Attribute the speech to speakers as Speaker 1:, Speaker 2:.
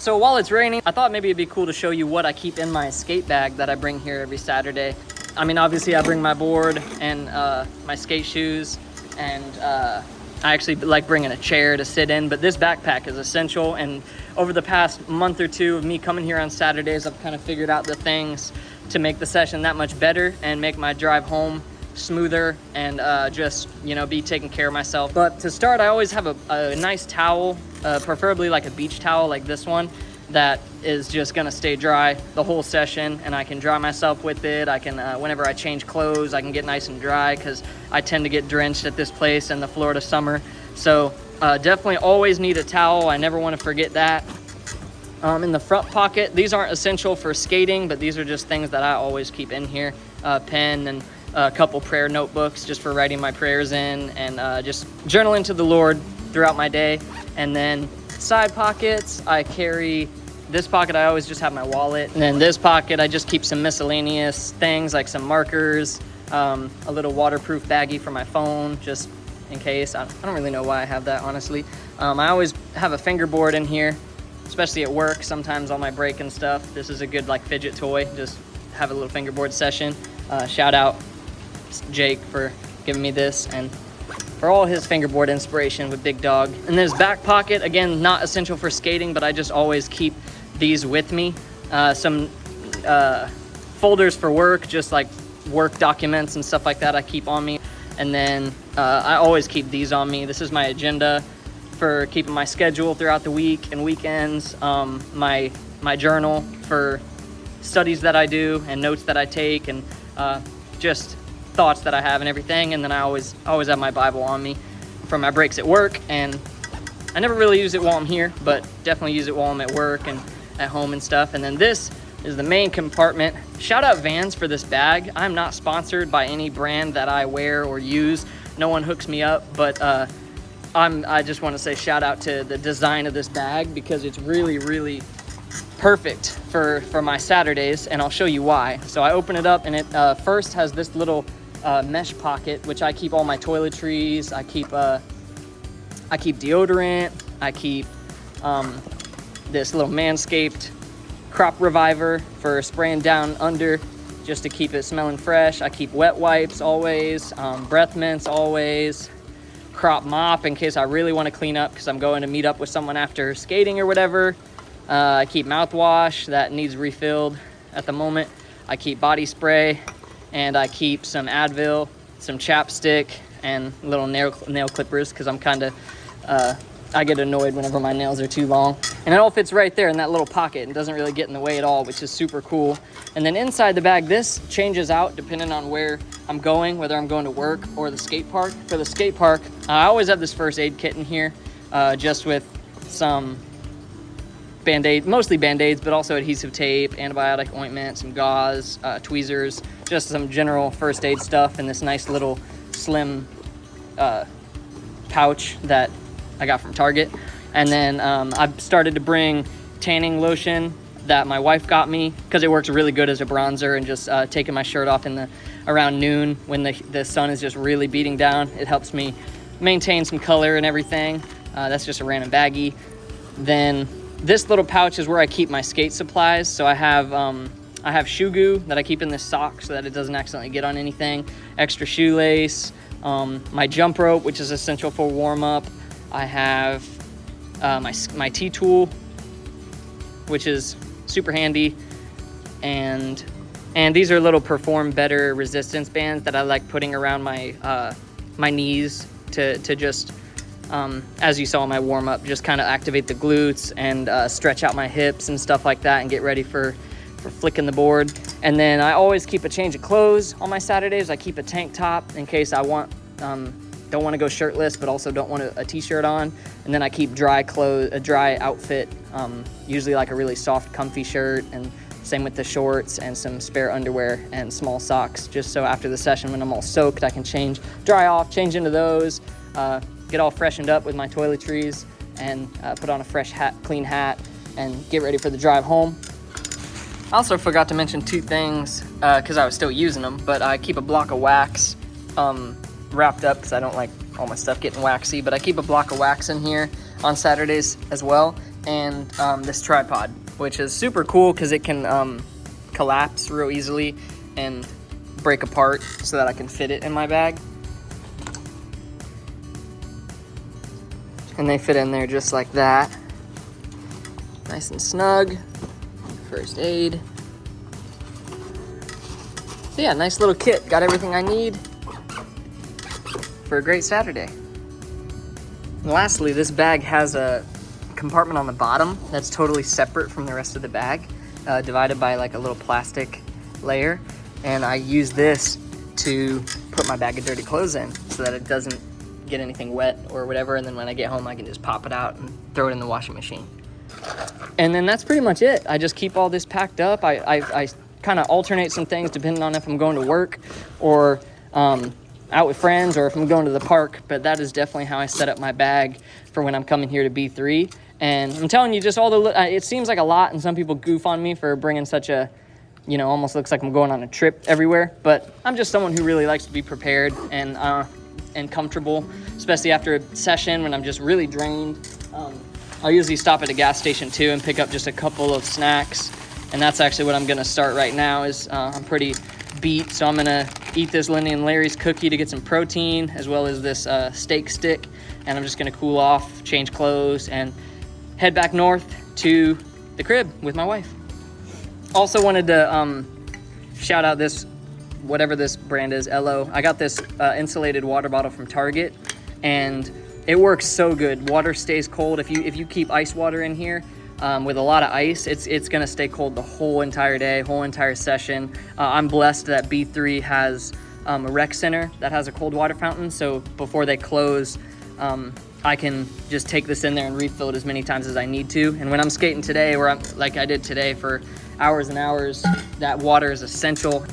Speaker 1: So while it's raining, I thought maybe it'd be cool to show you what I keep in my skate bag that I bring here every Saturday. I mean, obviously I bring my board and my skate shoes, and I actually like bringing a chair to sit in, but this backpack is essential. And over the past month or two of me coming here on Saturdays, I've kind of figured out the things to make the session that much better and make my drive home smoother and just, you know, be taking care of myself. But to start, I always have a nice towel, preferably like a beach towel like this one, that is just gonna stay dry the whole session, and I can dry myself with it. I can, whenever I change clothes, I can get nice and dry because I tend to get drenched at this place in the Florida summer. So definitely always need a towel. I never want to forget that. In the front pocket, these aren't essential for skating, but these are just things that I always keep in here. Pen and a couple prayer notebooks just for writing my prayers in, and just journaling to the Lord throughout my day. And then side pockets, I carry this pocket. I always just have my wallet, and then this pocket I just keep some miscellaneous things like some markers, a little waterproof baggie for my phone just in case. I don't really know why I have that, honestly. I always have a fingerboard in here, especially at work, sometimes on my break and stuff. This is a good like fidget toy, just have a little fingerboard session. Shout out Jake for giving me this and for all his fingerboard inspiration with Big Dog. And this back pocket, again, not essential for skating, but I just always keep these with me. Some folders for work, just like work documents and stuff like that I keep on me. And then I always keep these on me. This is my agenda for keeping my schedule throughout the week and weekends. My journal for studies that I do and notes that I take, and just thoughts that I have and everything. And then I always have my Bible on me for my breaks at work, and I never really use it while I'm here, but definitely use it while I'm at work and at home and stuff. And then this is the main compartment. Shout out Vans for this bag. I'm not sponsored by any brand that I wear or use. No one hooks me up, but I just want to say shout out to the design of this bag, because it's really perfect for my Saturdays, and I'll show you why. So I open it up, and it first has this little mesh pocket, which I keep all my toiletries. I keep deodorant. I keep this little Manscaped crop reviver for spraying down under, just to keep it smelling fresh. I keep wet wipes always, breath mints always, crop mop in case I really want to clean up because I'm going to meet up with someone after skating or whatever. I keep mouthwash that needs refilled at the moment. I keep body spray, and I keep some Advil, some chapstick, and little nail clippers because I'm kind of, I get annoyed whenever my nails are too long. And it all fits right there in that little pocket and doesn't really get in the way at all, which is super cool. And then inside the bag, this changes out depending on where I'm going, whether I'm going to work or the skate park. For the skate park, I always have this first aid kit in here, just with some Band-Aid, mostly Band-Aids, but also adhesive tape, antibiotic ointment, some gauze, tweezers, just some general first aid stuff in this nice little slim pouch that I got from Target. And then I've started to bring tanning lotion that my wife got me because it works really good as a bronzer, and just taking my shirt off around noon when the sun is just really beating down. It helps me maintain some color and everything. That's just a random baggie. Then this little pouch is where I keep my skate supplies. So I have shoe goo that I keep in this sock so that it doesn't accidentally get on anything. Extra shoelace, my jump rope, which is essential for warm up. I have my T-tool, which is super handy, and these are little Perform Better resistance bands that I like putting around my my knees to just, as you saw in my warm up, just kind of activate the glutes and stretch out my hips and stuff like that, and get ready for flicking the board. And then I always keep a change of clothes on my Saturdays. I keep a tank top in case I don't want to go shirtless, but also don't want a t-shirt on. And then I keep dry clothes, a dry outfit, usually like a really soft, comfy shirt, and same with the shorts, and some spare underwear and small socks, just so after the session when I'm all soaked, I can dry off, change into those, get all freshened up with my toiletries, and put on a fresh clean hat, and get ready for the drive home. I also forgot to mention two things because I was still using them, but I keep a block of wax wrapped up because I don't like all my stuff getting waxy, but I keep a block of wax in here on Saturdays as well. and this tripod, which is super cool because it can collapse real easily and break apart so that I can fit it in my bag. And they fit in there just like that. Nice and snug. First aid. So yeah, nice little kit. Got everything I need for a great Saturday. And lastly, this bag has a compartment on the bottom that's totally separate from the rest of the bag, divided by like a little plastic layer. And I use this to put my bag of dirty clothes in so that it doesn't get anything wet or whatever. And then when I get home, I can just pop it out and throw it in the washing machine. And then that's pretty much it. I just keep all this packed up. I kind of alternate some things depending on if I'm going to work or out with friends or if I'm going to the park. But that is definitely how I set up my bag for when I'm coming here to B3. And I'm telling you, just all the, it seems like a lot, and some people goof on me for bringing such a, you know, almost looks like I'm going on a trip everywhere. But I'm just someone who really likes to be prepared and comfortable, especially after a session when I'm just really drained. I'll usually stop at a gas station too and pick up just a couple of snacks. And that's actually what I'm gonna start right now is I'm pretty beat. So I'm gonna eat this Lenny and Larry's cookie to get some protein, as well as this steak stick. And I'm just gonna cool off, change clothes, and head back north to the crib with my wife. Also wanted to shout out this, whatever this brand is, LO. I got this insulated water bottle from Target, and it works so good. Water stays cold. If you keep ice water in here with a lot of ice, it's gonna stay cold the whole entire day, whole entire session. I'm blessed that B3 has a rec center that has a cold water fountain, so before they close, I can just take this in there and refill it as many times as I need to. And when I'm skating today, like I did today for hours and hours, that water is essential.